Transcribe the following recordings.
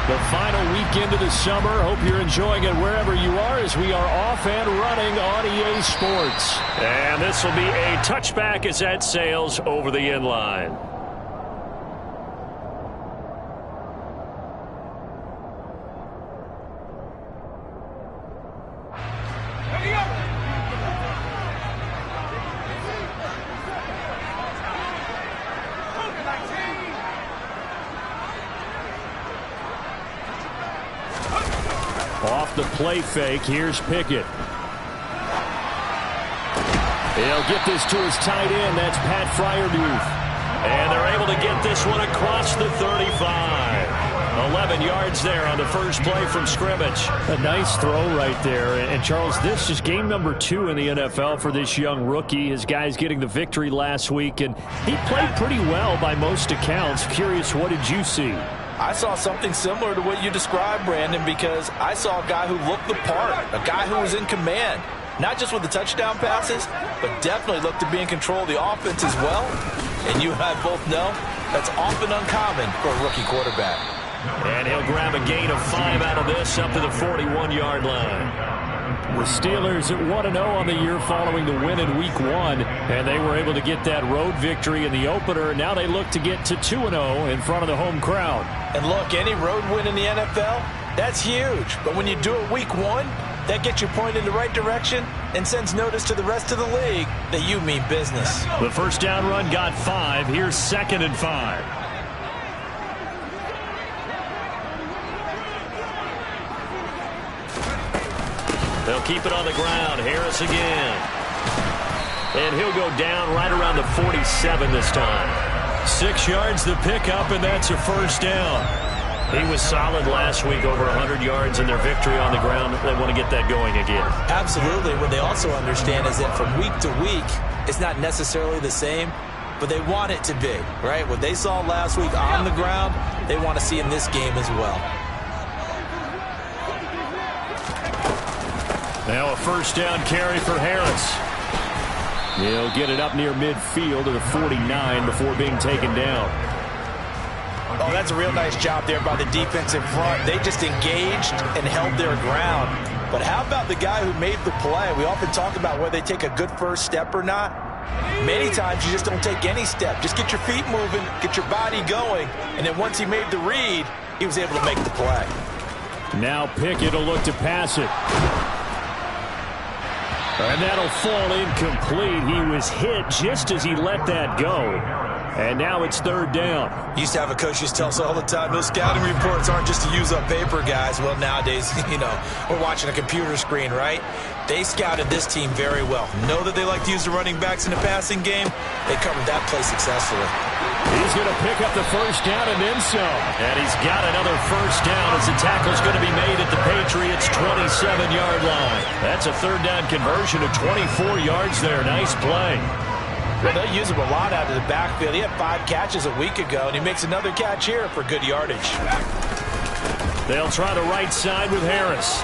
The final weekend of the summer. Hope you're enjoying it wherever you are as we are off and running on EA Sports. And this will be a touchback as that sails over the end line. Off the play fake, here's Pickett. He'll get this to his tight end. That's Pat Freiermuth. And they're able to get this one across the 35. 11 yards there on the first play from scrimmage. A nice throw right there. And Charles, this is game number 2 in the NFL for this young rookie. His guys getting the victory last week, and he played pretty well by most accounts. Curious, what did you see? I saw something similar to what you described, Brandon, because I saw a guy who looked the part, a guy who was in command, not just with the touchdown passes, but definitely looked to be in control of the offense as well. And you and I both know that's often uncommon for a rookie quarterback. And he'll grab a gain of 5 out of this up to the 41-yard line. The Steelers at 1-0 on the year following the win in Week 1, and they were able to get that road victory in the opener. Now they look to get to 2-0 in front of the home crowd. And look, any road win in the NFL, that's huge. But when you do it Week 1, that gets you pointed in the right direction and sends notice to the rest of the league that you mean business. The first down run got 5. Here's 2nd and 5. They'll keep it on the ground. Harris again. And he'll go down right around the 47 this time. 6 yards the pickup, and that's a first down. He was solid last week, over 100 yards in their victory on the ground. They want to get that going again. Absolutely. What they also understand is that from week to week, it's not necessarily the same, but they want it to be, right? What they saw last week on the ground, they want to see in this game as well. Now a first down carry for Harris. He'll get it up near midfield to the 49 before being taken down. Oh, that's a real nice job there by the defensive front. They just engaged and held their ground. But how about the guy who made the play? We often talk about whether they take a good first step or not. Many times you just don't take any step. Just get your feet moving, get your body going, and then once he made the read, he was able to make the play. Now Pickett will look to pass it. And that'll fall incomplete. He was hit just as he let that go. And now it's 3rd down. Used to have a coach used to tell us all the time, those scouting reports aren't just to use up paper, guys. Well, nowadays, we're watching a computer screen, right? They scouted this team very well. Know that they like to use the running backs in the passing game. They covered that play successfully. He's going to pick up the first down and then some. And he's got another first down as the tackle's going to be made at the Patriots' 27-yard line. That's a 3rd down conversion of 24 yards there. Nice play. Well, they'll use him a lot out of the backfield. He had 5 catches a week ago, and he makes another catch here for good yardage. They'll try the right side with Harris.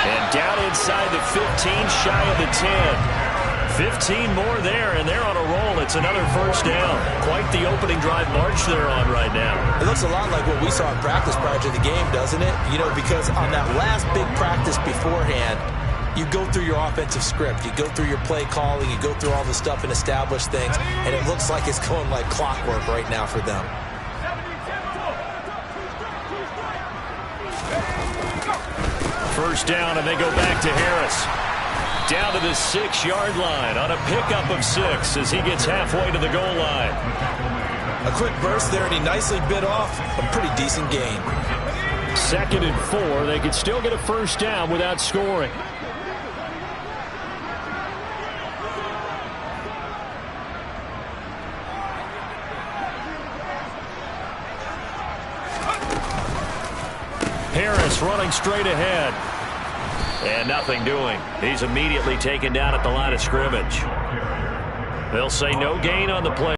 And down inside the 15, shy of the 10. 15 more there, and they're on a roll. It's another first down. Quite the opening drive march they're on right now. It looks a lot like what we saw in practice prior to the game, doesn't it? Because on that last big practice beforehand, you go through your offensive script. You go through your play calling. You go through all the stuff and establish things, and it looks like it's going like clockwork right now for them. First down, and they go back to Harris. Down to the 6-yard line on a pickup of 6 as he gets halfway to the goal line. A quick burst there, and he nicely bit off a pretty decent gain. 2nd and 4. They could still get a first down without scoring. Harris running straight ahead. And nothing doing. He's immediately taken down at the line of scrimmage. They'll say no gain on the play.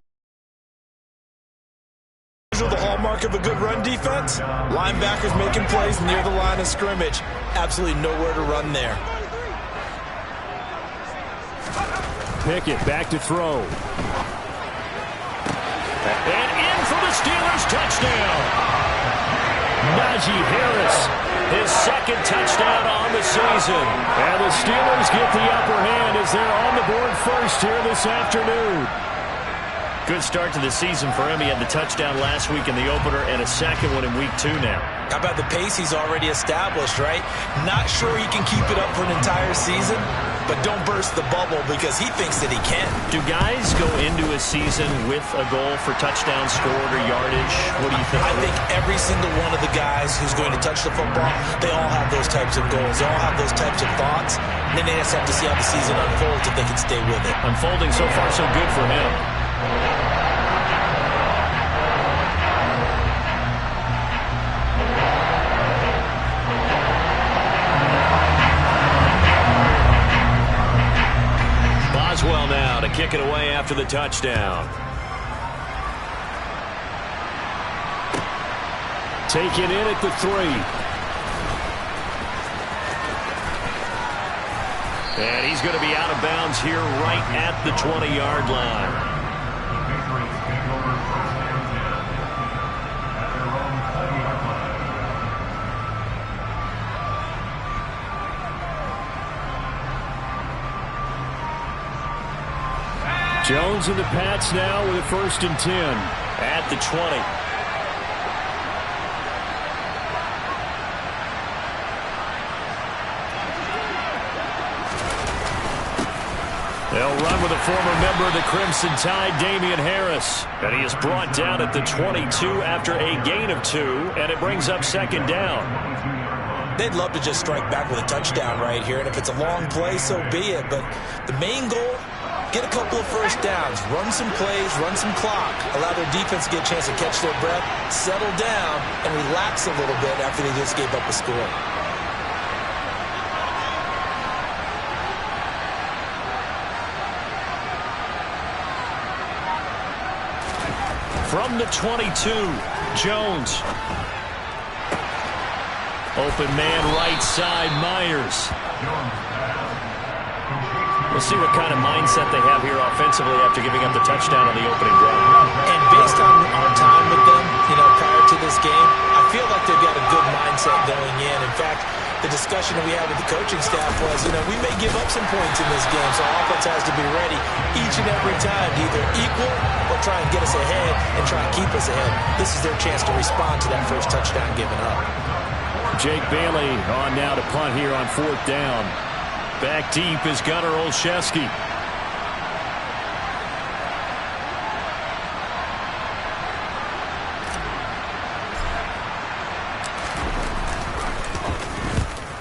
The hallmark of a good run defense, linebackers making plays near the line of scrimmage. Absolutely nowhere to run there. Pickett back to throw. And in for the Steelers touchdown. Najee Harris. His second touchdown on the season. And the Steelers get the upper hand as they're on the board first here this afternoon. Good start to the season for him. He had the touchdown last week in the opener and a second one in week 2 now. How about the pace he's already established, right? Not sure he can keep it up for an entire season, but don't burst the bubble because he thinks that he can. Do guys go into a season with a goal for touchdown scored or yardage? What do you think? I think every single one of the guys who's going to touch the football, they all have those types of goals. They all have those types of thoughts. And then they just have to see how the season unfolds if they can stay with it. Unfolding so far so good for him. Boswell now to kick it away after the touchdown. Taken in at the 3. And he's going to be out of bounds here right at the 20-yard line. Jones and the Pats now with a 1st and 10. At the 20. They'll run with a former member of the Crimson Tide, Damian Harris. And he is brought down at the 22 after a gain of 2, and it brings up 2nd down. They'd love to just strike back with a touchdown right here, and if it's a long play, so be it. But the main goal, get a couple of first downs, run some plays, run some clock, allow their defense to get a chance to catch their breath, settle down, and relax a little bit after they just gave up a score. From the 22, Jones. Open man right side, Myers. We'll see what kind of mindset they have here offensively after giving up the touchdown on the opening drive. And based on our time with them, prior to this game, I feel like they've got a good mindset going in. In fact, the discussion that we had with the coaching staff was, we may give up some points in this game, so our offense has to be ready each and every time to either equal or try and get us ahead and try and keep us ahead. This is their chance to respond to that first touchdown given up. Jake Bailey on now to punt here on 4th down. Back deep is Gunnar Olszewski.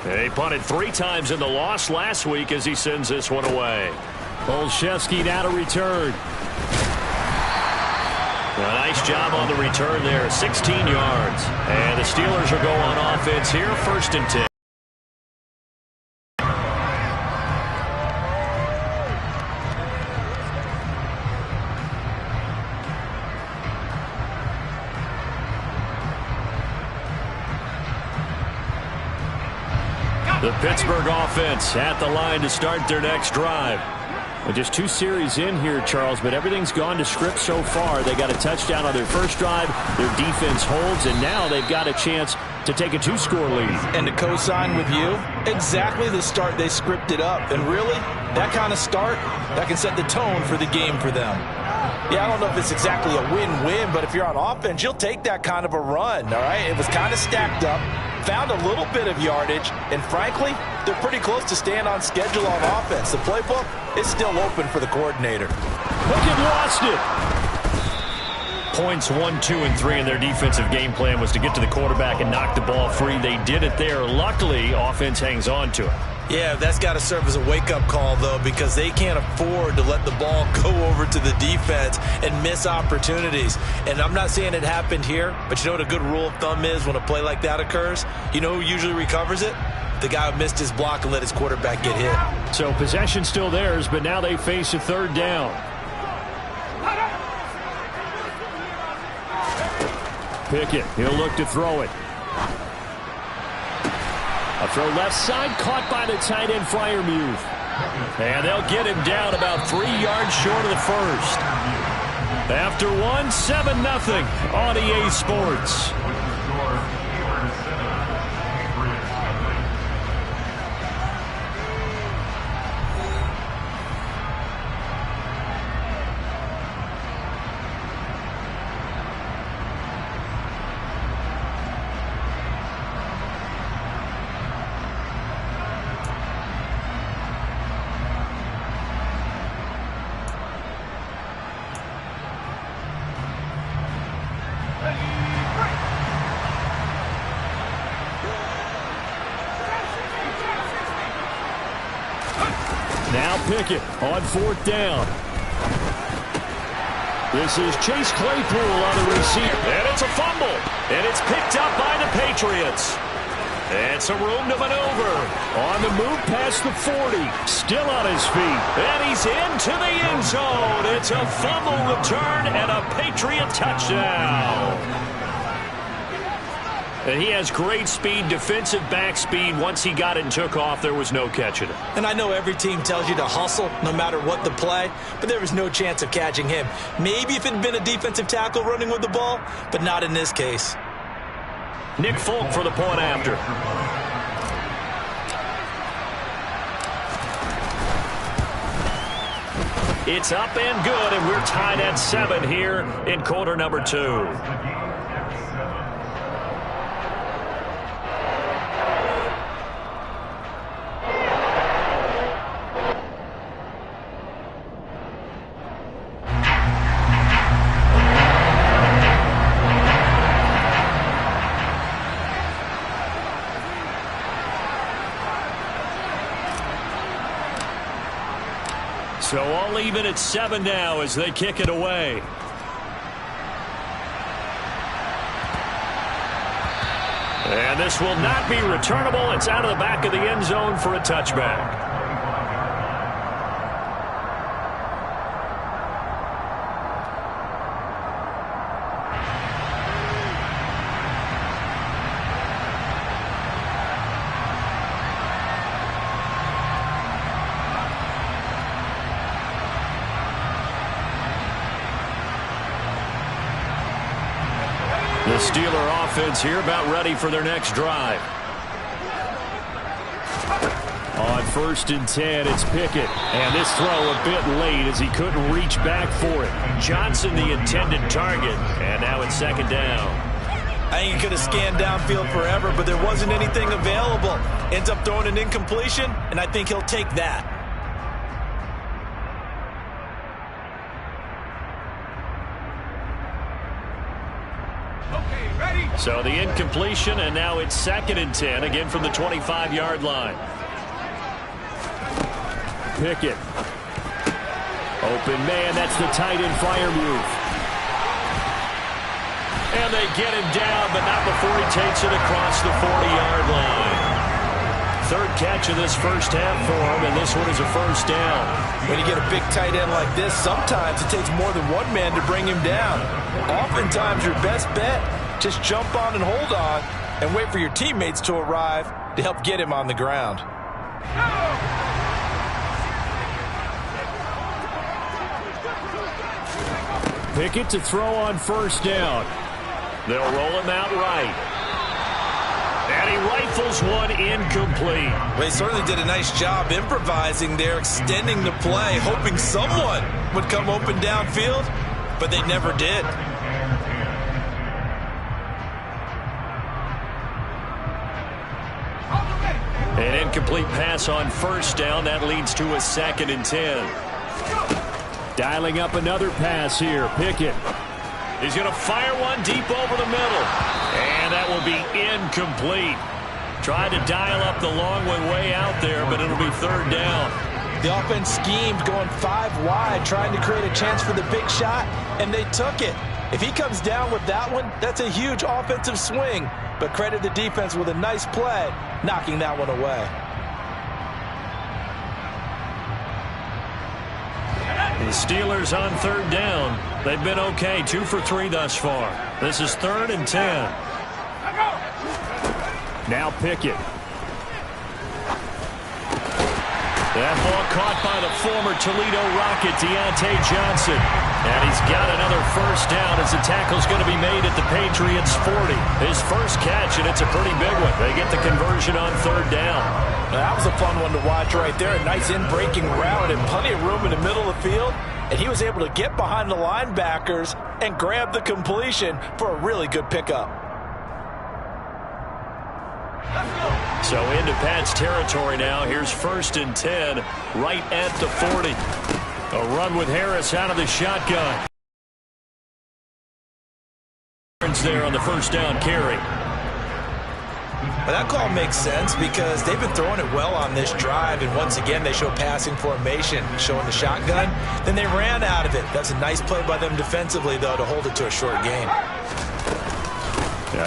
They punted 3 times in the loss last week as he sends this one away. Olszewski now to return. A nice job on the return there, 16 yards. And the Steelers will go on offense here, 1st and 10. The Pittsburgh offense at the line to start their next drive. Well, just 2 series in here, Charles, but everything's gone to script so far. They got a touchdown on their first drive. Their defense holds, and now they've got a chance to take a 2-score lead. And to co-sign with you, exactly the start they scripted up. And really, that kind of start, that can set the tone for the game for them. Yeah, I don't know if it's exactly a win-win, but if you're on offense, you'll take that kind of a run, all right? It was kind of stacked up, found a little bit of yardage, and frankly, they're pretty close to staying on schedule on offense. The playbook is still open for the coordinator. Look, lost it. Points 1, 2, and 3 in their defensive game plan was to get to the quarterback and knock the ball free. They did it there. Luckily, offense hangs on to it. Yeah, that's got to serve as a wake-up call, though, because they can't afford to let the ball go over to the defense and miss opportunities. And I'm not saying it happened here, but you know what a good rule of thumb is when a play like that occurs? You know who usually recovers it? The guy who missed his block and let his quarterback get hit. So possession still theirs, but now they face a 3rd down. Pickett, he'll look to throw it. A throw left side, caught by the tight end, Freiermuth. And they'll get him down about 3 yards short of the first. After one, 7-0 on EA Sports. Pickett on 4th down. This is Chase Claypool on the receiver. And it's a fumble. And it's picked up by the Patriots. And some room to maneuver. On the move past the 40. Still on his feet. And he's into the end zone. It's a fumble return and a Patriot touchdown. And he has great speed, defensive back speed. Once he got it and took off, there was no catching it. And I know every team tells you to hustle no matter what the play, but there was no chance of catching him. Maybe if it had been a defensive tackle running with the ball, but not in this case. Nick Folk for the point after. It's up and good, and we're tied at 7 here in quarter number 2. So all even at 7 now as they kick it away. And this will not be returnable. It's out of the back of the end zone for a touchback. The Steeler offense here about ready for their next drive. On 1st and 10, it's Pickett. And this throw a bit late as he couldn't reach back for it. Johnson the intended target. And now it's 2nd down. I think he could have scanned downfield forever, but there wasn't anything available. Ends up throwing an incompletion, and I think he'll take that. So the incompletion, and now it's 2nd and 10, again from the 25-yard line. Pickett. Open man, that's the tight end flyer move. And they get him down, but not before he takes it across the 40-yard line. 3rd catch of this first half for him, and this one is a 1st down. When you get a big tight end like this, sometimes it takes more than one man to bring him down. Oftentimes your best bet, just jump on and hold on and wait for your teammates to arrive to help get him on the ground. Pickett to throw on 1st down. They'll roll him out right. And he rifles one incomplete. Well, he certainly did a nice job improvising there, extending the play, hoping someone would come open downfield, but they never did. An incomplete pass on 1st down. That leads to a 2nd and 10. Dialing up another pass here. Pickett. He's going to fire one deep over the middle. And that will be incomplete. Tried to dial up the long one way out there, but it'll be 3rd down. The offense schemed going 5 wide, trying to create a chance for the big shot, and they took it. If he comes down with that one, that's a huge offensive swing. But credit the defense with a nice play, knocking that one away. The Steelers on 3rd down. They've been okay, 2 for 3 thus far. This is 3rd and 10. Now Pickett. That ball caught by the former Toledo Rocket, Deontay Johnson. And he's got another 1st down as the tackle's going to be made at the Patriots' 40. His first catch, and it's a pretty big one. They get the conversion on 3rd down. Now, that was a fun one to watch right there. A nice in-breaking route and plenty of room in the middle of the field. And he was able to get behind the linebackers and grab the completion for a really good pickup. So into Pat's territory now. Here's 1st and 10 right at the 40. A run with Harris out of the shotgun. There on the 1st down carry. But that call makes sense because they've been throwing it well on this drive, and once again they show passing formation, showing the shotgun. Then they ran out of it. That's a nice play by them defensively, though, to hold it to a short gain.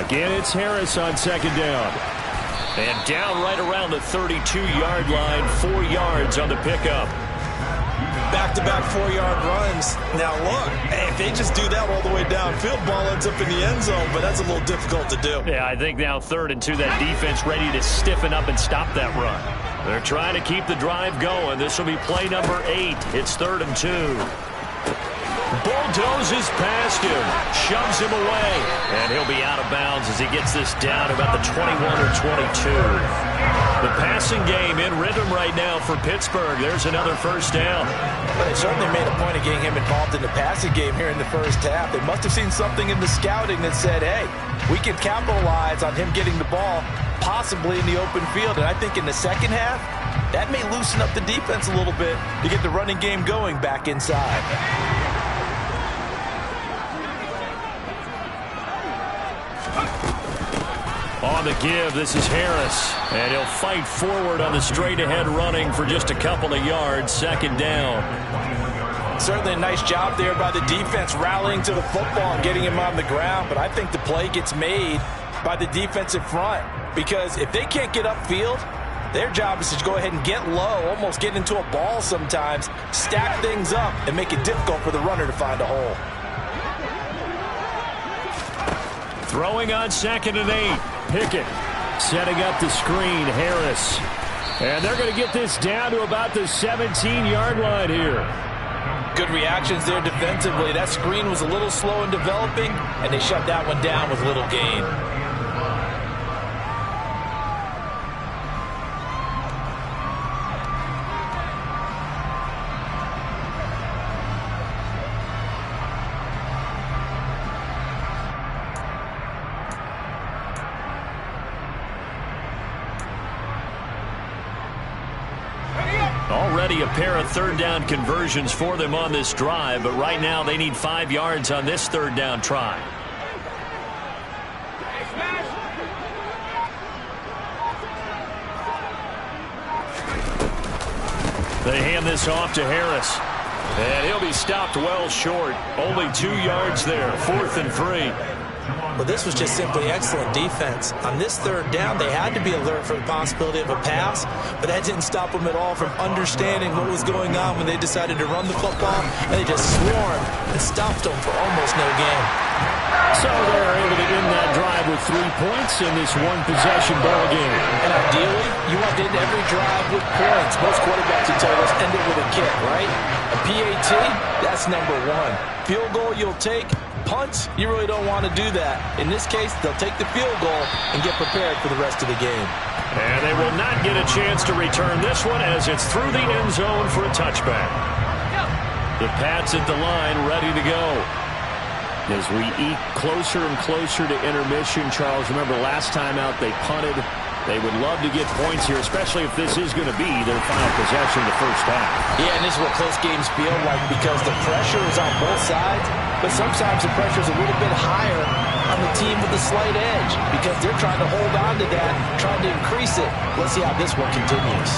Again, it's Harris on second down. And down right around the 32-yard line, 4 yards on the pickup. Back-to-back 4-yard runs. Now look, if they just do that all the way downfield, ball ends up in the end zone, but that's a little difficult to do. Yeah, I think now 3rd and 2, that defense ready to stiffen up and stop that run. They're trying to keep the drive going. This will be play number 8. It's 3rd and 2. Bulldozes past him, shoves him away, and he'll be out of bounds as he gets this down about the 21 or 22. The passing game in rhythm right now for Pittsburgh. There's another first down. But they certainly made a point of getting him involved in the passing game here in the first half. They must have seen something in the scouting that said, hey, we can capitalize on him getting the ball possibly in the open field. And I think in the second half, that may loosen up the defense a little bit to get the running game going back inside. On the give, this is Harris. And he'll fight forward on the straight-ahead running for just a couple of yards. Second down. Certainly a nice job there by the defense rallying to the football and getting him on the ground. But I think the play gets made by the defensive front. Because if they can't get upfield, their job is to go ahead and get low, almost get into a ball sometimes, stack things up, and make it difficult for the runner to find a hole. Throwing on 2nd and 8. Pickett setting up the screen. Harris. And they're going to get this down to about the 17-yard line here. Good reactions there defensively. That screen was a little slow in developing, and they shut that one down with little gain. Already a pair of 3rd down conversions for them on this drive, but right now they need 5 yards on this 3rd down try. They hand this off to Harris, and he'll be stopped well short. Only 2 yards there, 4th and 3. Well, this was just simply excellent defense. On this 3rd down, they had to be alert for the possibility of a pass, but that didn't stop them at all from understanding what was going on when they decided to run the football, and they just swarmed and stopped them for almost no gain. So they're able to end that drive with 3 points in this one-possession ball game. And ideally, you want to end every drive with points. Most quarterbacks would tell us end it with a kick, right? A PAT, that's number 1. Field goal you'll take. Punts, you really don't want to do that. In this case, they'll take the field goal and get prepared for the rest of the game. And they will not get a chance to return this one as it's through the end zone for a touchback. The Pats at the line ready to go. As we eke closer and closer to intermission, Charles, remember last time out they punted. They would love to get points here, especially if this is going to be their final possession of the first half. Yeah, and this is what close games feel like because the pressure is on both sides, but sometimes the pressure is a little bit higher on the team with a slight edge because they're trying to hold on to that, trying to increase it. Let's see how this one continues.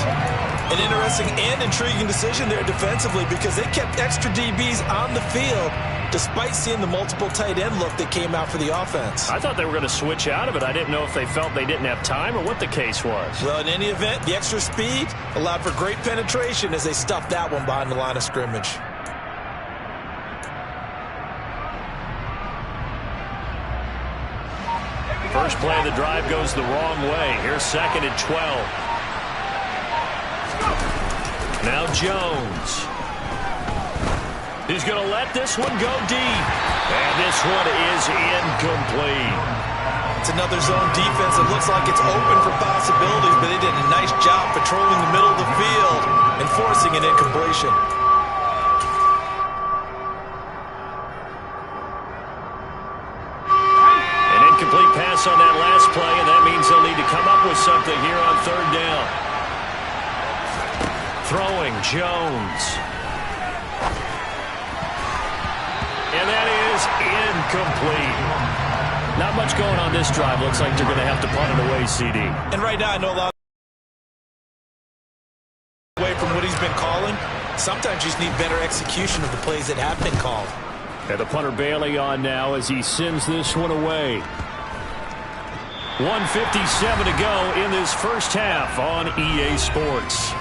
An interesting and intriguing decision there defensively because they kept extra DBs on the field despite seeing the multiple tight end look that came out for the offense. I thought they were going to switch out of it. I didn't know if they felt they didn't have time or what the case was. Well, in any event, the extra speed allowed for great penetration as they stuffed that one behind the line of scrimmage. First play of the drive goes the wrong way. Here's 2nd and 12. Now Jones. He's going to let this one go deep. And this one is incomplete. It's another zone defense. It looks like it's open for possibilities, but they did a nice job patrolling the middle of the field and forcing an incompletion. An incomplete pass on that last play, and that means they'll need to come up with something here on 3rd down. Throwing Jones. And that is incomplete. Not much going on this drive. Looks like they're going to have to punt it away, CD. And right now, I know a lot away from what he's been calling. Sometimes you just need better execution of the plays that have been called. And the punter Bailey on now as he sends this one away. 1:57 to go in this first half on EA Sports.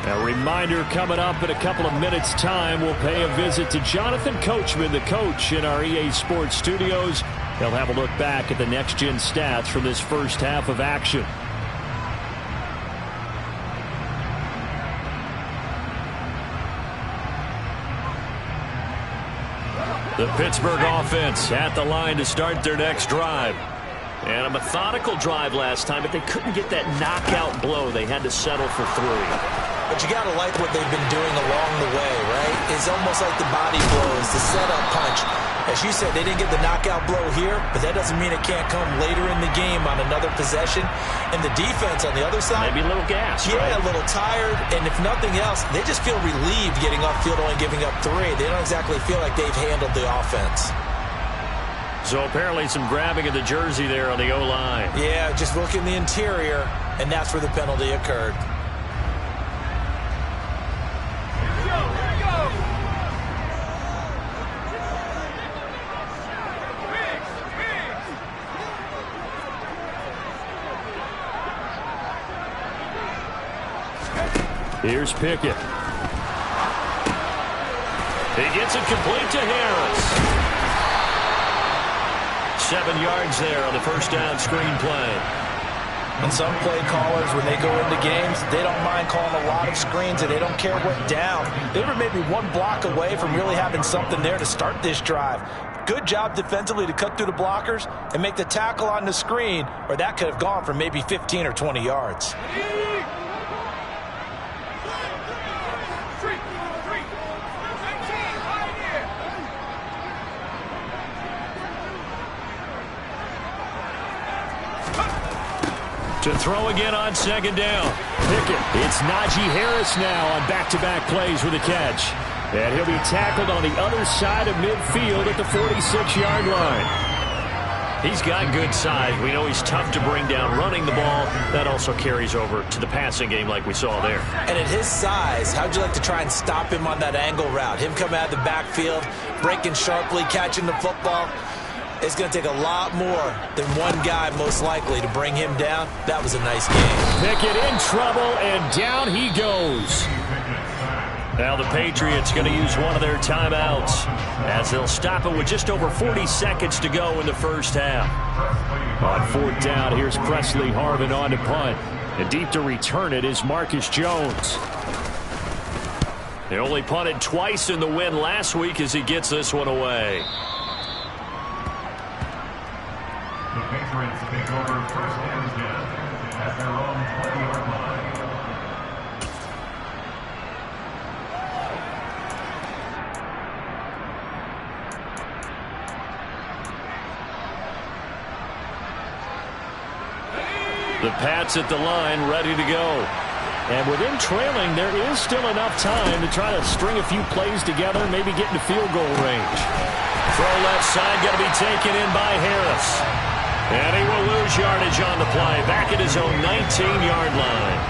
A reminder coming up in a couple of minutes' time. We'll pay a visit to Jonathan Coachman, the coach in our EA Sports studios. He'll have a look back at the next-gen stats from this first half of action. The Pittsburgh offense at the line to start their next drive. And a methodical drive last time, but they couldn't get that knockout blow. They had to settle for 3. But you got to like what they've been doing along the way, right? It's almost like the body blows, the setup punch. As you said, they didn't get the knockout blow here, but that doesn't mean it can't come later in the game on another possession. And the defense on the other side, maybe a little gas, yeah, right? A little tired. And if nothing else, they just feel relieved getting off field, only giving up 3. They don't exactly feel like they've handled the offense. So apparently some grabbing of the jersey there on the O-line. Yeah, just look in the interior, and that's where the penalty occurred. Here's Pickett. He gets it complete to Harris. 7 yards there on the first down screen play. And some play callers, when they go into games, they don't mind calling a lot of screens, and they don't care what down. They were maybe 1 block away from really having something there to start this drive. Good job defensively to cut through the blockers and make the tackle on the screen, or that could have gone for maybe 15 or 20 yards. To throw again on second down. Pickett. It's Najee Harris now on back-to-back plays with a catch. And he'll be tackled on the other side of midfield at the 46-yard line. He's got good size. We know he's tough to bring down running the ball. That also carries over to the passing game like we saw there. And at his size, how'd you like to try and stop him on that angle route? Him coming out of the backfield, breaking sharply, catching the football. It's going to take a lot more than one guy, most likely, to bring him down. That was a nice game. Pickett in trouble, and down he goes. Now the Patriots going to use one of their timeouts as they'll stop it with just over 40 seconds to go in the first half. On 4th down, here's Presley Harvin on to punt. And deep to return it is Marcus Jones. They only punted twice in the win last week as he gets this one away. The Patriots take over first and 10 at their own 20-yard line. The Pats at the line, ready to go. And with him trailing, there is still enough time to try to string a few plays together, maybe get into field goal range. Throw left side, going to be taken in by Harris. And he will lose yardage on the play, back at his own 19-yard line.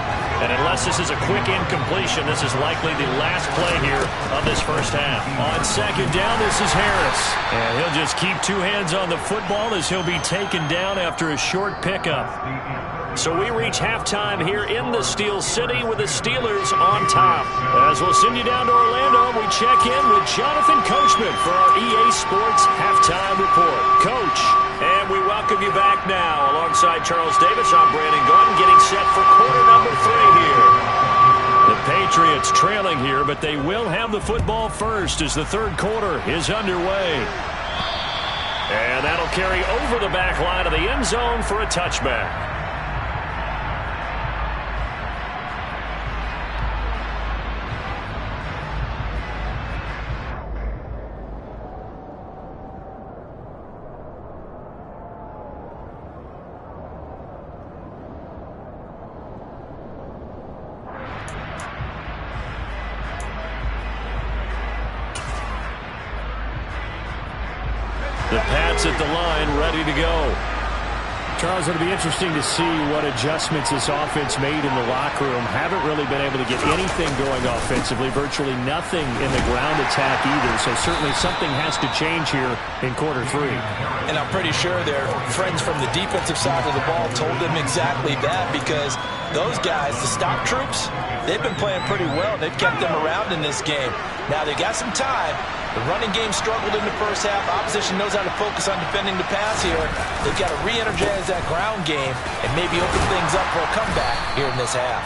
And unless this is a quick incompletion, this is likely the last play here of this first half. On second down, this is Harris. And he'll just keep 2 hands on the football as he'll be taken down after a short pickup. So we reach halftime here in the Steel City with the Steelers on top. As we'll send you down to Orlando, we check in with Jonathan Coachman for our EA Sports Halftime Report. Coach. And we welcome you back now. Alongside Charles Davis, I'm Brandon Gunn, getting set for quarter number 3 here. The Patriots trailing here, but they will have the football first as the third quarter is underway. And that'll carry over the back line of the end zone for a touchback. The Pats at the line, ready to go. Charles, it'll be interesting to see what adjustments this offense made in the locker room. Haven't really been able to get anything going offensively, virtually nothing in the ground attack either. So certainly something has to change here in quarter 3. And I'm pretty sure their friends from the defensive side of the ball told them exactly that, because those guys, the stop troops, they've been playing pretty well. They've kept them around in this game. Now they got some time. The running game struggled in the first half. Opposition knows how to focus on defending the pass here. They've got to re-energize that ground game and maybe open things up for a comeback here in this half.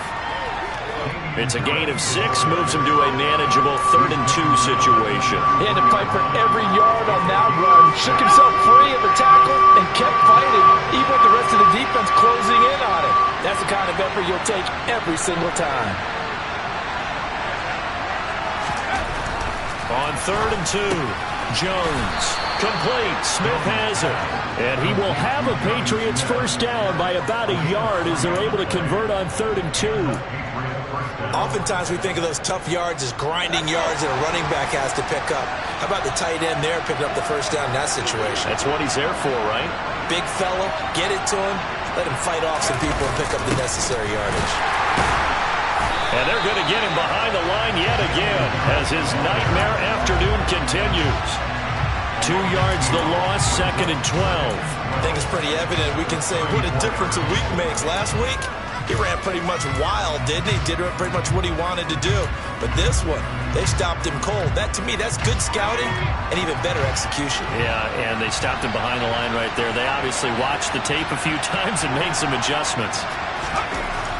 It's a gain of 6, moves them to a manageable 3rd and 2 situation. He had to fight for every yard on that run. Shook himself free of the tackle and kept fighting, even with the rest of the defense closing in on him. That's the kind of effort you'll take every single time. On 3rd and 2, Jones. Complete. Smith has it. And he will have a Patriots first down by about a yard as they're able to convert on 3rd and 2. Oftentimes we think of those tough yards as grinding yards that a running back has to pick up. How about the tight end there picking up the first down in that situation? That's what he's there for, right? Big fella, get it to him, let him fight off some people and pick up the necessary yardage. And they're going to get him behind the line yet again as his nightmare afternoon continues. 2 yards the loss, 2nd and 12. I think it's pretty evident. We can say what a difference a week makes. Last week, he ran pretty much wild, didn't he? Did pretty much what he wanted to do. But this one, they stopped him cold. That, to me, that's good scouting and even better execution. Yeah, and they stopped him behind the line right there. They obviously watched the tape a few times and made some adjustments.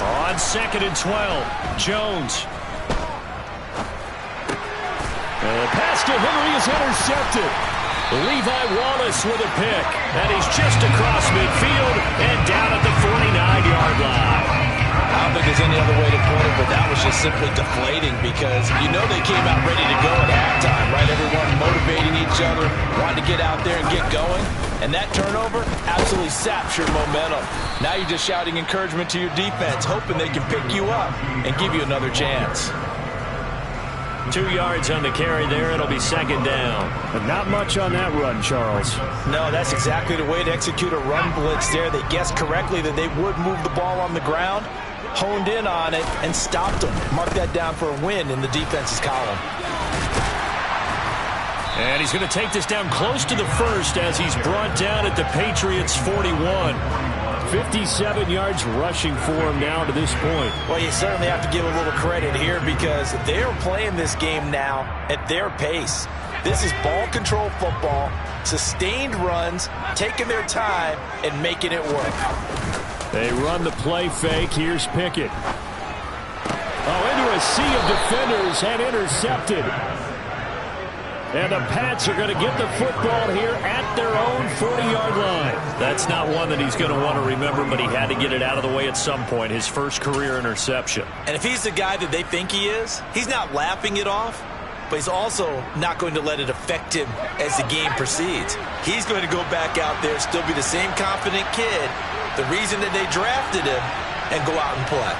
On 2nd and 12, Jones. And the pass to Henry is intercepted. Levi Wallace with a pick. And he's just across midfield and down at the 49-yard line. I don't think there's any other way to put it, but that was just simply deflating, because you know they came out ready to go at halftime, right? Everyone motivating each other, wanting to get out there and get going. And that turnover absolutely saps your momentum. Now you're just shouting encouragement to your defense, hoping they can pick you up and give you another chance. 2 yards on the carry there. It'll be 2nd down. But not much on that run, Charles. No, that's exactly the way to execute a run blitz there. They guessed correctly that they would move the ball on the ground, honed in on it, and stopped them. Mark that down for a win in the defense's column. And he's going to take this down close to the 1st as he's brought down at the Patriots' 41. 57 yards rushing for him now to this point. Well, you certainly have to give a little credit here, because they're playing this game now at their pace. This is ball control football, sustained runs, taking their time and making it work. They run the play fake. Here's Pickett. Oh, into a sea of defenders and intercepted. And the Pats are going to get the football here at their own 40-yard line. That's not one that he's going to want to remember, but he had to get it out of the way at some point. His first career interception. And if he's the guy that they think he is, he's not laughing it off, but he's also not going to let it affect him as the game proceeds. He's going to go back out there, still be the same confident kid, the reason that they drafted him, and go out and play.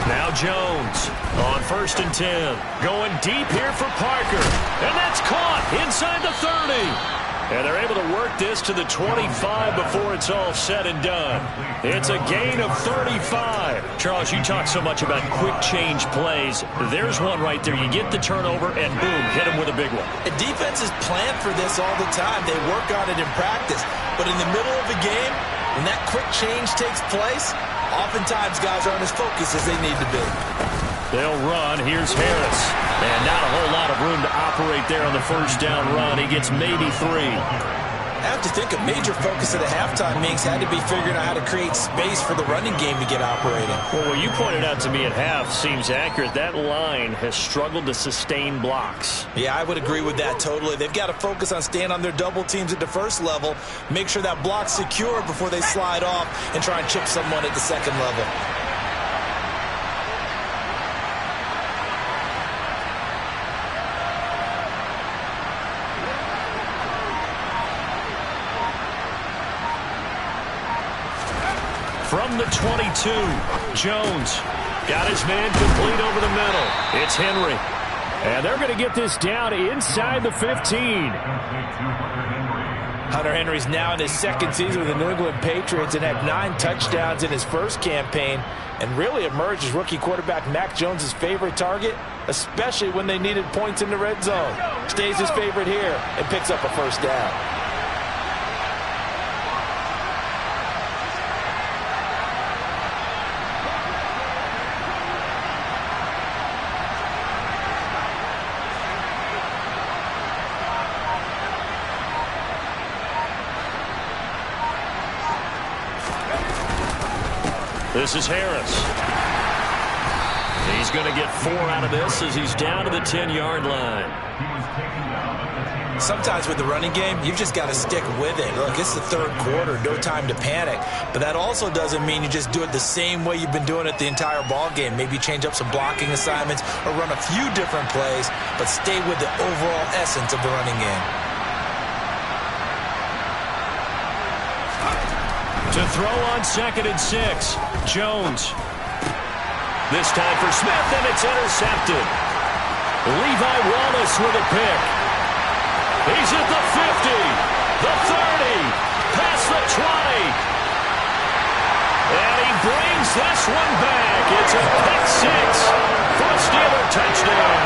Now Jones on 1st and 10. Going deep here for Parker. And that's caught inside the 30. And they're able to work this to the 25 before it's all said and done. It's a gain of 35. Charles, you talk so much about quick change plays. There's one right there. You get the turnover and boom, hit him with a big one. The defense is planned for this all the time. They work on it in practice. But in the middle of the game, when that quick change takes place, oftentimes guys aren't as focused as they need to be. They'll run. Here's Harris. And not a whole lot of room to operate there on the first down run. He gets maybe 3. I have to think a major focus of the halftime mix had to be figuring out how to create space for the running game to get operating. Well, what you pointed out to me at half seems accurate. That line has struggled to sustain blocks. Yeah, I would agree with that totally. They've got to focus on staying on their double teams at the first level, make sure that block's secure before they slide off and try and chip someone at the second level. From the 22, Jones Got his man complete over the middle. It's Henry. And they're going to get this down inside the 15. Hunter Henry's now in his second season with the New England Patriots and had 9 touchdowns in his first campaign and really emerged as rookie quarterback Mac Jones' favorite target, especially when they needed points in the red zone. Stays his favorite here and picks up a first down. This is Harris. He's going to get 4 out of this as he's down to the 10-yard line. Sometimes with the running game, you've just got to stick with it. Look, it's the third quarter, no time to panic. But that also doesn't mean you just do it the same way you've been doing it the entire ball game. Maybe change up some blocking assignments or run a few different plays, but stay with the overall essence of the running game. To throw on 2nd and 6, Jones. This time for Smith, and it's intercepted. Levi Wallace with a pick. He's at the 50, the 30, past the 20. And he brings this one back. It's a pick 6 for a Steeler touchdown.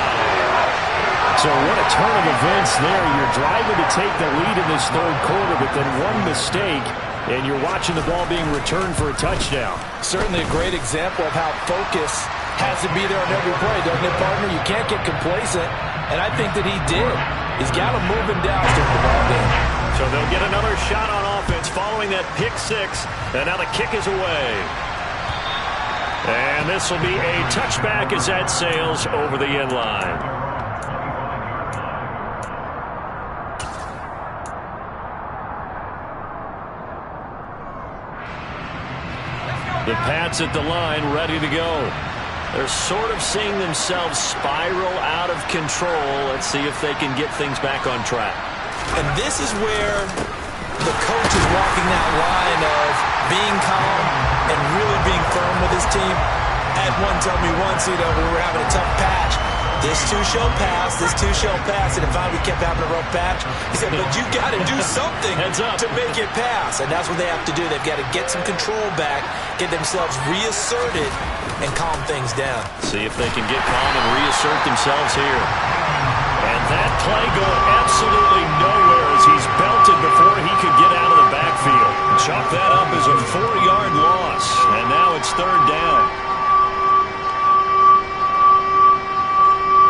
So what a turn of events there. You're driving to take the lead in this third quarter, but then one mistake, and you're watching the ball being returned for a touchdown. Certainly a great example of how focus has to be there on every play, doesn't it, partner? You can't get complacent, and I think that he did. He's got him moving down to the ball game. So they'll get another shot on offense following that pick 6, and now the kick is away. And this will be a touchback as that sails over the end line. The Pats at the line, ready to go. They're sort of seeing themselves spiral out of control. Let's see if they can get things back on track. And this is where the coach is walking that line of being calm and really being firm with his team. I had one tell me once, we were having a tough patch. This too shall pass, this too shall pass. And finally we kept having a rough patch. He said, but you got to do something to make it pass. And that's what they have to do. They've got to get some control back, get themselves reasserted, and calm things down. See if they can get calm and reassert themselves here. And that play going absolutely nowhere as he's belted before he could get out of the backfield. Chalk that up as a 4-yard loss. And now it's 3rd down.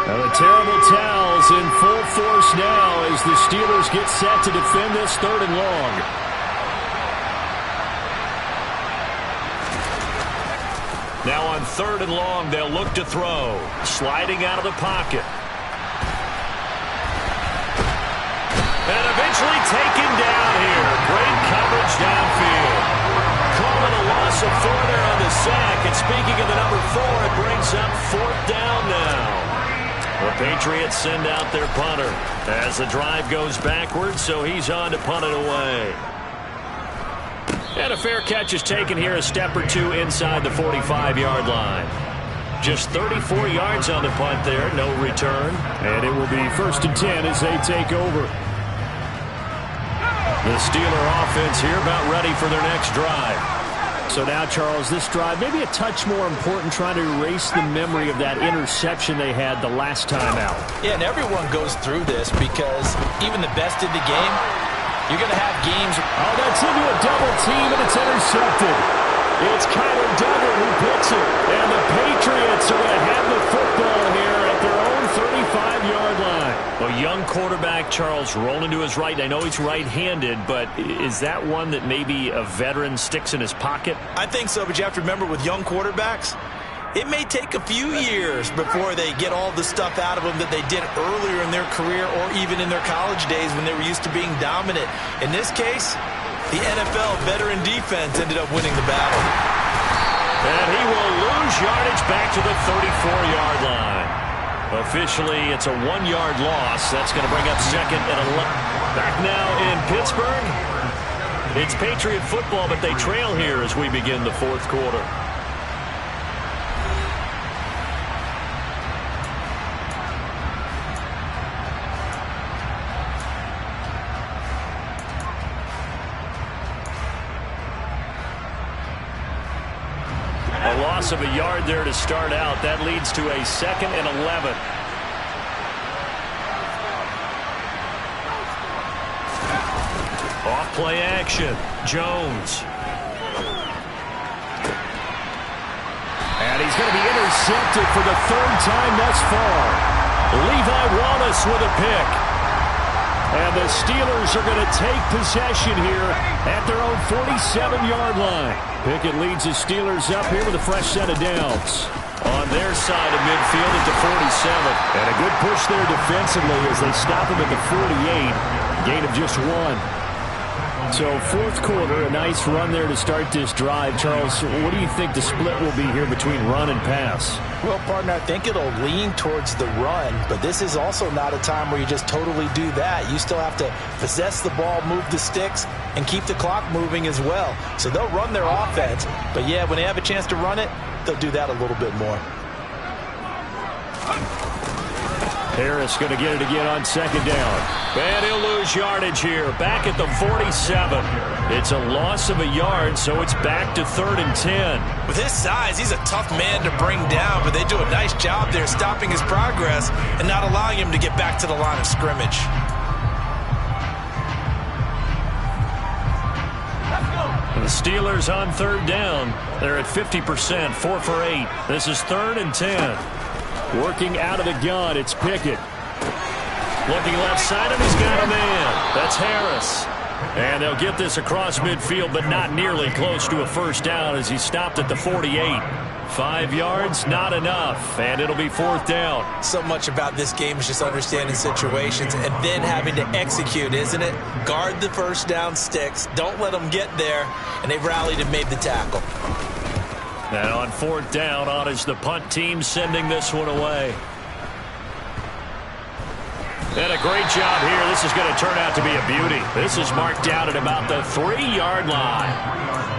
Now the terrible towels in full force now as the Steelers get set to defend this 3rd and long. Now on 3rd and long, they'll look to throw. Sliding out of the pocket. And eventually taken down here. Great coverage downfield. Calling a loss of 4 there on the sack. And speaking of the number 4, it brings up 4th down now. The Patriots send out their punter as the drive goes backwards, so he's on to punt it away. And a fair catch is taken here, a step or 2 inside the 45-yard line. Just 34 yards on the punt there, no return. And it will be 1st and 10 as they take over. The Steeler offense here about ready for their next drive. So now, Charles, this drive maybe a touch more important, trying to erase the memory of that interception they had the last time out. Yeah, and everyone goes through this because even the best in the game, you're going to have games. Oh, that's into a double team, and it's intercepted. It's Kyler Duggar who picks it. And the Patriots are going to have the football here at their own 35-yard line. A young quarterback, Charles, rolling to his right. I know he's right-handed, but is that one that maybe a veteran sticks in his pocket? I think so, but you have to remember with young quarterbacks, it may take a few years before they get all the stuff out of them that they did earlier in their career or even in their college days when they were used to being dominant. In this case, the NFL veteran defense ended up winning the battle. And he will lose yardage back to the 34-yard line. Officially, it's a 1-yard loss. That's going to bring up 2nd and 11. Back now in Pittsburgh. It's Patriot football, but they trail here as we begin the 4th quarter. A loss of a yard there to start out. That leads to a 2nd and 11. Off play action. Jones. And he's going to be intercepted for the 3rd time thus far. Levi Wallace with a pick. And the Steelers are going to take possession here at their own 47-yard line. Pickett leads the Steelers up here with a fresh set of downs. On their side of midfield at the 47. And a good push there defensively as they stop him at the 48. Gain of just 1. So 4th quarter, a nice run there to start this drive. Charles, what do you think the split will be here between run and pass? Well, partner, I think it'll lean towards the run, but this is also not a time where you just totally do that. You still have to possess the ball, move the sticks, and keep the clock moving as well. So they'll run their offense, but yeah, when they have a chance to run it, they'll do that a little bit more. Harris going to get it again on 2nd down. And he'll lose yardage here. Back at the 47. It's a loss of a yard, so it's back to 3rd and 10. With his size, he's a tough man to bring down, but they do a nice job there stopping his progress and not allowing him to get back to the line of scrimmage. The Steelers on 3rd down. They're at 50%, 4 for 8. This is 3rd and 10. Working out of the gun, it's Pickett. Looking left side, and he's got a man. That's Harris. And they'll get this across midfield, but not nearly close to a 1st down as he stopped at the 48. 5 yards, not enough, and it'll be 4th down. So much about this game is just understanding situations and then having to execute, isn't it? Guard the 1st down sticks. Don't let them get there, and they rallied and made the tackle. And on 4th down, on is the punt team sending this one away. And a great job here. This is going to turn out to be a beauty. This is marked out at about the 3-yard line.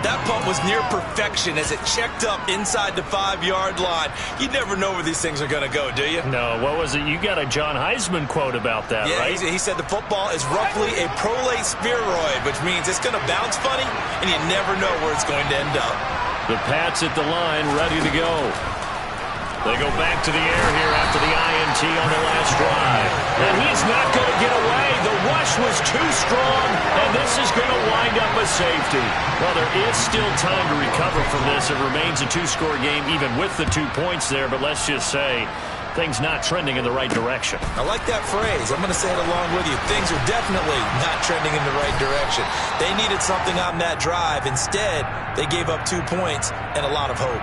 That punt was near perfection as it checked up inside the 5-yard line. You never know where these things are going to go, do you? No, what was it? You got a John Heisman quote about that, yeah, right? He said the football is roughly a prolate spheroid, which means it's going to bounce funny, and you never know where it's going to end up. The Pats at the line, ready to go. They go back to the air here after the INT on the last drive. And he's not going to get away. The rush was too strong, and this is going to wind up a safety. Well, there is still time to recover from this. It remains a 2-score game even with the 2 points there, but let's just say things not trending in the right direction. I like that phrase. I'm going to say it along with you. Things are definitely not trending in the right direction. They needed something on that drive. Instead, they gave up 2 points and a lot of hope.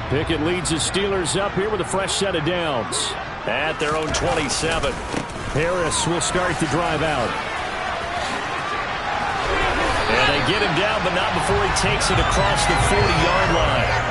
Pickett leads the Steelers up here with a fresh set of downs. At their own 27. Harris will start the drive out. And they get him down, but not before he takes it across the 40-yard line.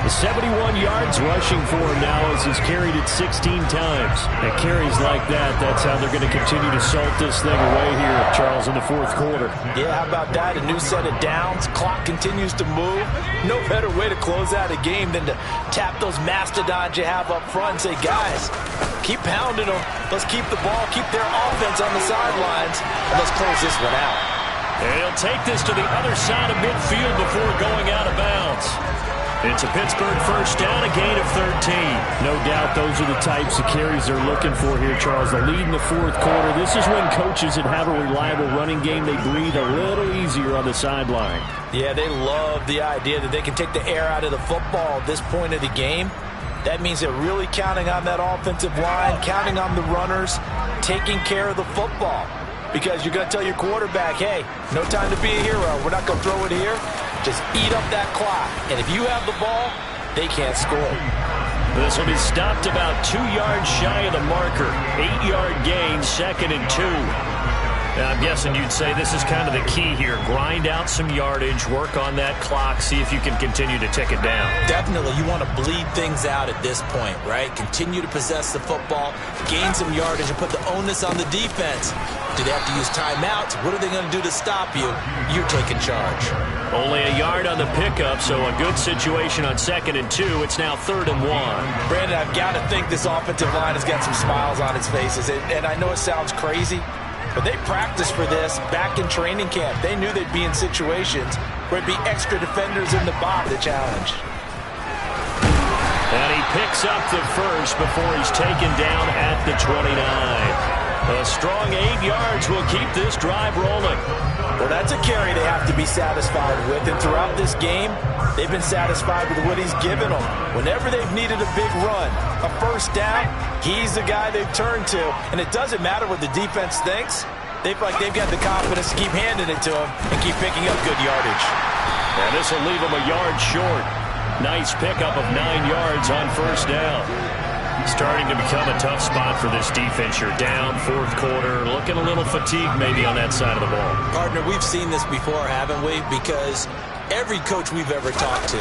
71 yards rushing for him now as he's carried it 16 times. And carries like that, that's how they're going to continue to salt this thing away here, Charles, in the 4th quarter. Yeah, how about that? A new set of downs. Clock continues to move. No better way to close out a game than to tap those mastodons you have up front and say, guys, keep pounding them. Let's keep the ball, keep their offense on the sidelines, and let's close this one out. And he'll take this to the other side of midfield before going out of bounds. It's a Pittsburgh 1st down, a gain of 13. No doubt those are the types of carries they're looking for here, Charles. The lead in the 4th quarter. This is when coaches that have a reliable running game, they breathe a little easier on the sideline. Yeah, they love the idea that they can take the air out of the football at this point of the game. That means they're really counting on that offensive line, counting on the runners, taking care of the football. Because you're going to tell your quarterback, hey, no time to be a hero. We're not going to throw it here. Just eat up that clock. And if you have the ball, they can't score. This will be stopped about 2 yards shy of the marker. 8-yard gain, 2nd and 2. Now, I'm guessing you'd say this is kind of the key here. Grind out some yardage, work on that clock, see if you can continue to tick it down. Definitely. You want to bleed things out at this point, right? Continue to possess the football, gain some yardage, and put the onus on the defense. Do they have to use timeouts? What are they going to do to stop you? You're taking charge. Only a yard on the pickup, so a good situation on 2nd and 2. It's now 3rd and 1. Brandon, I've got to think this offensive line has got some smiles on its faces. And I know it sounds crazy, But they practiced for this back in training camp. They knew they'd be in situations where it'd be extra defenders in the box to challenge. And he picks up the first before he's taken down at the 29. A strong 8 yards will keep this drive rolling. Well, that's a carry they have to be satisfied with. And throughout this game, they've been satisfied with what he's given them. Whenever they've needed a big run, a first down, he's the guy they've turned to. And it doesn't matter what the defense thinks. They feel like they've got the confidence to keep handing it to him and keep picking up good yardage. And this will leave him a yard short. Nice pickup of 9 yards on first down. Starting to become a tough spot for this defense. You're down, fourth quarter, looking a little fatigued maybe on that side of the ball. Partner, we've seen this before, haven't we? Because every coach we've ever talked to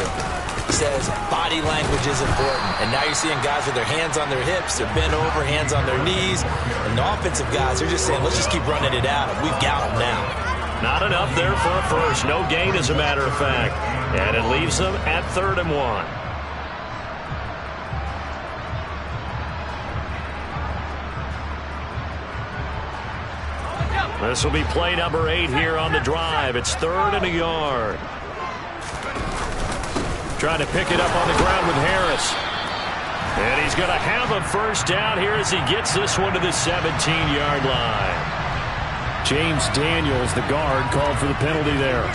says body language is important. And now you're seeing guys with their hands on their hips, they're bent over, hands on their knees. And the offensive guys are just saying, let's just keep running it out. And we've got them now. Not enough there for a first. No gain, as a matter of fact. And it leaves them at 3rd and 1. This will be play number 8 here on the drive. It's 3rd and a yard. Trying to pick it up on the ground with Harris. And he's going to have a first down here as he gets this one to the 17-yard line. James Daniels, the guard, called for the penalty there.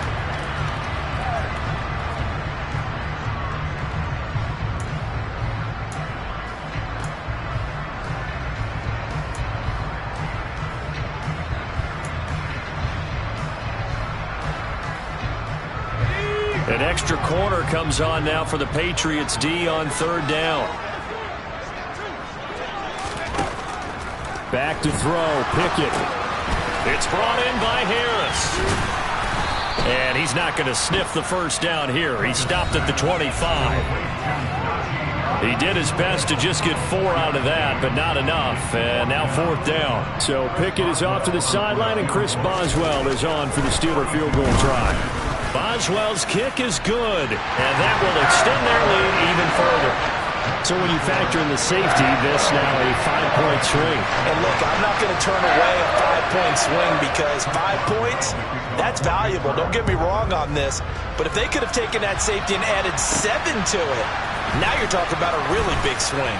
An extra corner comes on now for the Patriots D on 3rd down. Back to throw, Pickett. It's brought in by Harris. And he's not going to sniff the first down here. He stopped at the 25. He did his best to just get 4 out of that, but not enough. And now 4th down. So Pickett is off to the sideline, and Chris Boswell is on for the Steeler field goal try. Boswell's kick is good, and that will extend their lead even further. So when you factor in the safety, this now a 5-point swing. And look, I'm not going to turn away a 5-point swing because 5 points, that's valuable. Don't get me wrong on this. But if they could have taken that safety and added 7 to it, now you're talking about a really big swing.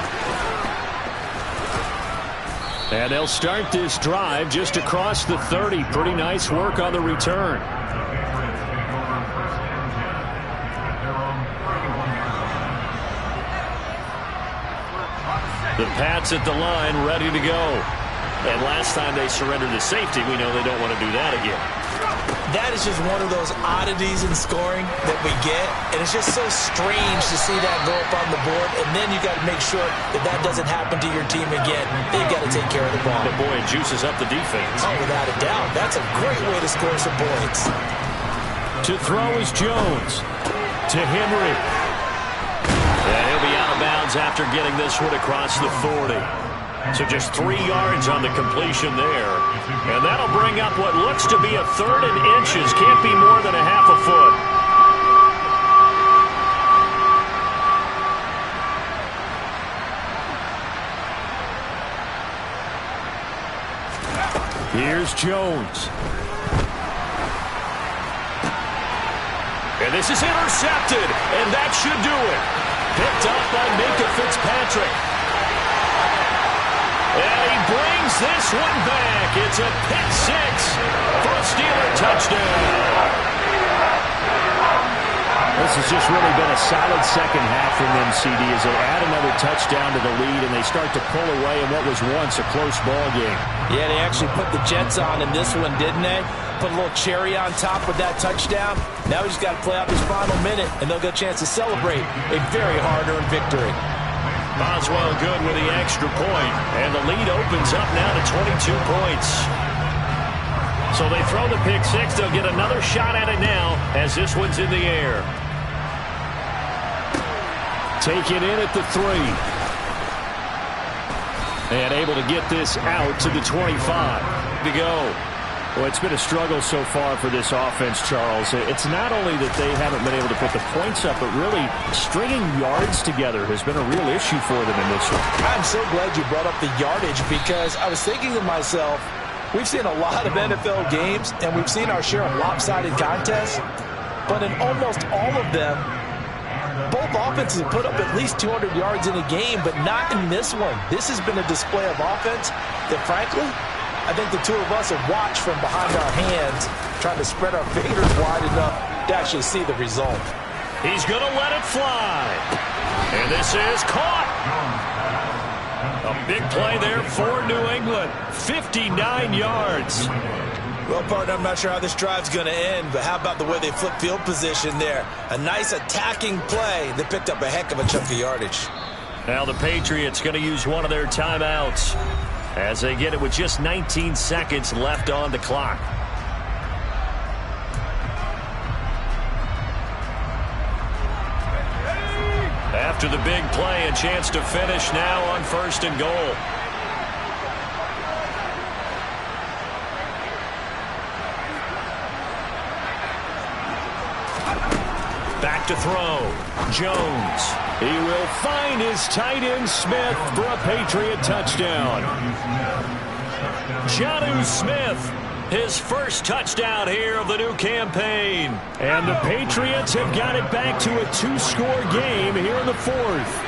And they'll start this drive just across the 30. Pretty nice work on the return. The Pats at the line, ready to go. And last time they surrendered the safety, we know they don't want to do that again. That is just one of those oddities in scoring that we get. And it's just so strange to see that go up on the board. And then you got to make sure that that doesn't happen to your team again. They've got to take care of the ball. But boy, it juices up the defense. Oh, without a doubt. That's a great way to score some points. To throw is Jones. To Henry. And he'll be out of bounds after getting this one across the 40. So just 3 yards on the completion there. And that'll bring up what looks to be a 3rd and inches. Can't be more than a half a foot. Here's Jones. And this is intercepted, and that should do it. Picked up by Minkah Fitzpatrick. And he brings this one back. It's a pick 6 for a Steeler touchdown. This has just really been a solid second half from them, CD, as they add another touchdown to the lead and they start to pull away in what was once a close ball game. Yeah, they actually put the Jets on in this one, didn't they? Put a little cherry on top with that touchdown. Now we just got to play out this final minute, and they'll get a chance to celebrate a very hard-earned victory. Boswell good with the extra point, and the lead opens up now to 22 points. So they throw the pick 6. They'll get another shot at it now as this one's in the air. Take it in at the 3. And able to get this out to the 25 to go. Well, it's been a struggle so far for this offense, Charles. It's not only that they haven't been able to put the points up, but really stringing yards together has been a real issue for them in this one. I'm so glad you brought up the yardage because I was thinking to myself, We've seen a lot of NFL games, and we've seen our share of lopsided contests, but in almost all of them, both offenses have put up at least 200 yards in a game, but not in this one. This has been a display of offense that, frankly, I think the two of us have watched from behind our hands, trying to spread our fingers wide enough to actually see the result. He's going to let it fly. And this is caught. A big play there for New England. 59 yards. Well, partner, I'm not sure how this drive's going to end, but how about the way they flip field position there? A nice attacking play that picked up a heck of a chunk of yardage. Now the Patriots going to use one of their timeouts as they get it with just 19 seconds left on the clock. After the big play, a chance to finish now on 1st and goal. Back to throw. Jones. He will find his tight end Smith for a Patriot touchdown. Jonnu Smith, his first touchdown here of the new campaign. And the Patriots have got it back to a 2-score game here in the 4th.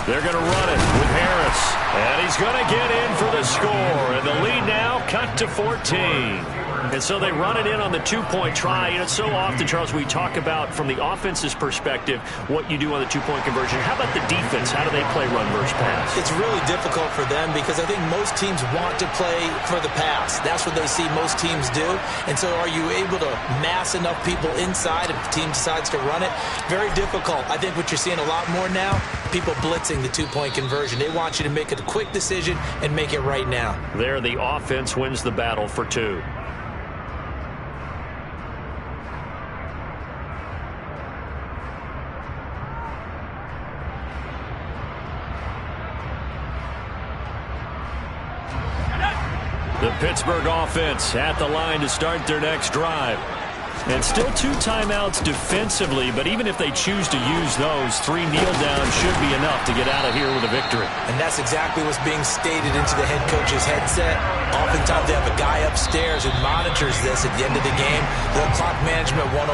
They're going to run it with Harris. And he's going to get in for the score. And the lead now cut to 14. And so they run it in on the 2-point try. You know, so often, Charles, we talk about from the offense's perspective what you do on the 2-point conversion. How about the defense? How do they play run versus pass? It's really difficult for them because I think most teams want to play for the pass. That's what they see most teams do. And so are you able to mass enough people inside if the team decides to run it? Very difficult. I think what you're seeing a lot more now, people blitzing the 2-point conversion. They want you to make a quick decision and make it right now. There, the offense wins the battle for 2. The Pittsburgh offense at the line to start their next drive. And still 2 timeouts defensively, but even if they choose to use those, 3 kneel downs should be enough to get out of here with a victory. And that's exactly what's being stated into the head coach's headset. Oftentimes they have a guy upstairs who monitors this at the end of the game. The clock management 101.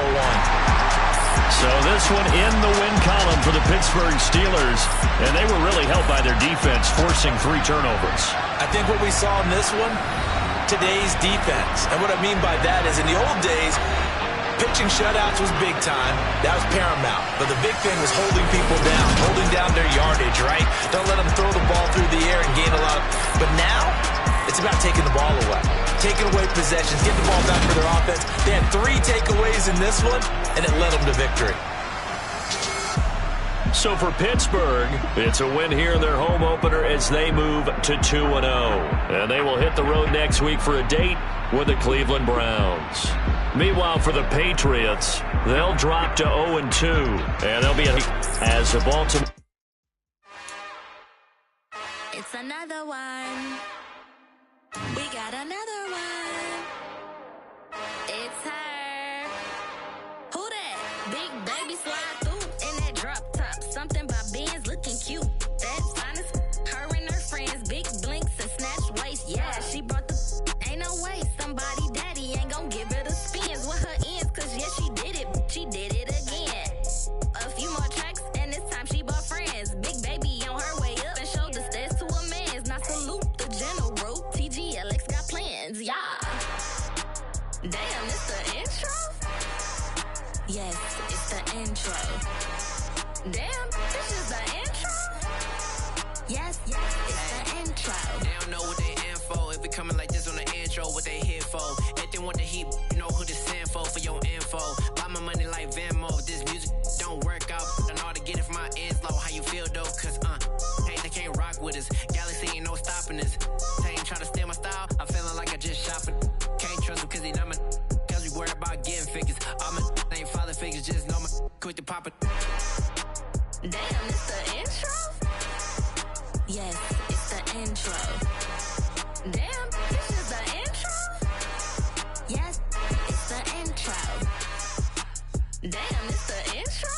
So this one in the win column for the Pittsburgh Steelers, and they were really helped by their defense, forcing 3 turnovers. I think what we saw in this one, today's defense. And what I mean by that is in the old days, pitching shutouts was big time. That was paramount. But the big thing was holding people down, holding down their yardage, right? Don't let them throw the ball through the air and gain a lot. But now, it's about taking the ball away. Taking away possessions, getting the ball back for their offense. They had 3 takeaways in this one, and it led them to victory. So for Pittsburgh, it's a win here in their home opener as they move to 2-0. And they will hit the road next week for a date with the Cleveland Browns. Meanwhile, for the Patriots, they'll drop to 0-2. And they'll be as a Baltimore. It's another one. We got another one. It's her. Who that? Big baby slide through in that drop top. Something by Benz looking cute. That's honest. Her and her friends, big blinks and snatch waist. Yeah, she brought the. Ain't no way somebody daddy ain't gon' give her the spins with her ends. Cause yeah, she did it. She did it again. A few more tracks and this time she bought friends. Big baby on her way up and showed the stairs to a man's. Now salute the general. TGLX got plans, yeah. Damn, it's the intro? Yes, it's the intro. Damn, this is the intro? Yes, it's the intro. They don't know what they in for. If we coming like this on the intro, what they here for? If they want the heat, you know who to send for your info. Buy my money like Venmo. If this music don't work out, I know how to get it from my ends low. How you feel though? Cause hey, they can't rock with us. Galaxy ain't no stopping us. They ain't trying to steal my style. I'm feeling like I just shop it. Can't trust them cause they not my. Cause we worried about getting figures. All my ain't father figures, just know my quick to pop it. Damn, it's the intro? Yes, it's the intro. Damn, this is the intro? Yes, it's the intro. Damn, it's the intro?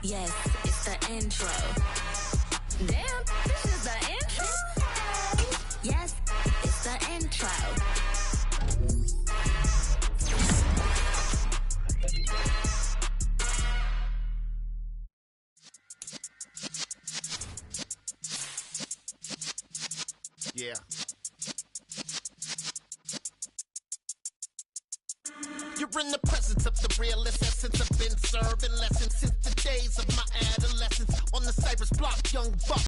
Yes, it's intro. Damn, this is the intro? Yes, it's the intro. Yeah. You're in the presence of the realest essence. I've been serving lessons since the days of my adolescence. On the Cypress block, young buck.